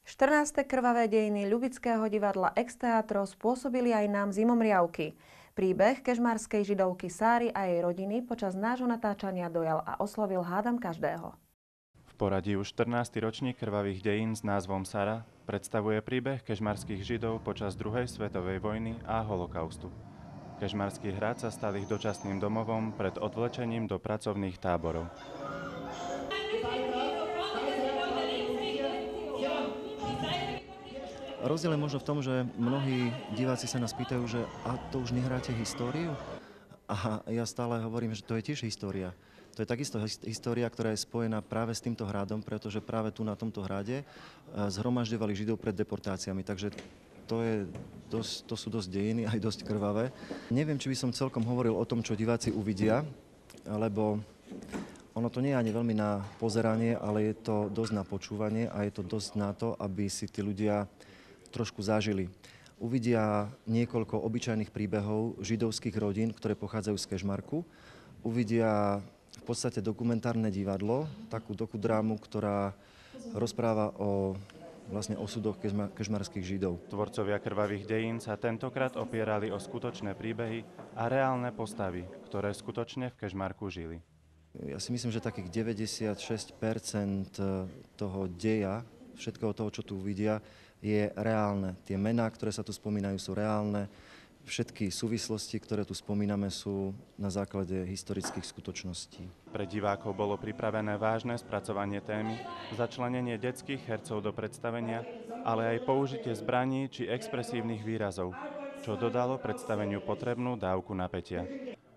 14. krvavé dejiny Ľubického divadla Ex-Teatro spôsobili aj nám zimomriavky. Príbeh kežmarskej židovky Sáry a jej rodiny počas nášho natáčania dojal a oslovil hádam každého. V poradí už 14. ročník krvavých dejín s názvom Sara predstavuje príbeh kežmarských židov počas druhej svetovej vojny a holokaustu. Kežmarský hrad sa stal ich dočasným domovom pred odvlečením do pracovných táborov. Rozdiel je možno v tom, že mnohí diváci sa nás pýtajú, že a to už nehráte históriu? A ja stále hovorím, že to je tiež história. To je takisto história, ktorá je spojená práve s týmto hradom, pretože práve tu na tomto hrade zhromažďovali Židov pred deportáciami. Takže to sú dosť dejiny, aj dosť krvavé. Neviem, či by som celkom hovoril o tom, čo diváci uvidia, lebo ono to nie je ani veľmi na pozeranie, ale je to dosť na počúvanie a je to dosť na to, aby si tí ľudia trošku zažili. Uvidia niekoľko obyčajných príbehov židovských rodín, ktoré pochádzajú z Kežmarku. Uvidia v podstate dokumentárne divadlo, takú dokudrámu, ktorá rozpráva o vlastne osudoch kežmarských Židov. Tvorcovia krvavých dejín sa tentokrát opierali o skutočné príbehy a reálne postavy, ktoré skutočne v Kežmarku žili. Ja si myslím, že takých 96% toho deja, všetkého toho, čo tu uvidia, je reálne. Tie mená, ktoré sa tu spomínajú, sú reálne. Všetky súvislosti, ktoré tu spomíname, sú na základe historických skutočností. Pre divákov bolo pripravené vážne spracovanie témy, začlenenie detských hercov do predstavenia, ale aj použitie zbraní či expresívnych výrazov, čo dodalo predstaveniu potrebnú dávku napätia.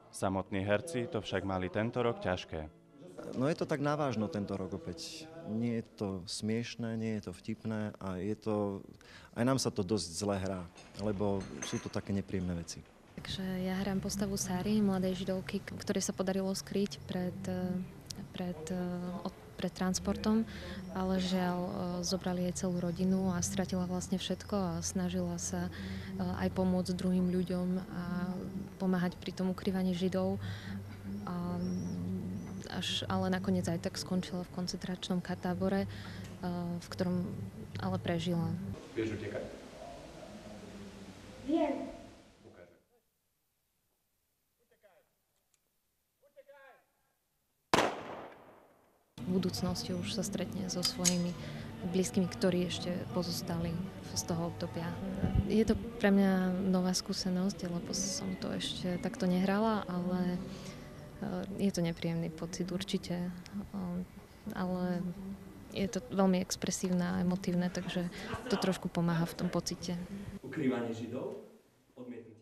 Samotní herci to však mali tento rok ťažké. No je to tak navážno tento rok opäť. Nie je to smiešné, nie je to vtipné a aj nám sa to dosť zle hrá, lebo sú to také nepríjemné veci. Takže ja hrám postavu Sáry, mladej židovky, ktorej sa podarilo skryť pred transportom, ale žiaľ zobrali jej celú rodinu a stratila vlastne všetko a snažila sa aj pomôcť druhým ľuďom a pomáhať pri tom ukrývaní Židov. Ale nakoniec aj tak skončila v koncentračnom tábore, v ktorom ale prežila. Vieš utekať? Viem. V budúcnosti už sa stretne so svojimi blízkymi, ktorí ešte pozostali z toho obdobia. Je to pre mňa nová skúsenosť, lebo som to ešte takto nehrala, ale je to nepríjemný pocit určite, ale je to veľmi expresívne a emotívne, takže to trošku pomáha v tom pocite. Ukrývanie Židov, odmietnutie.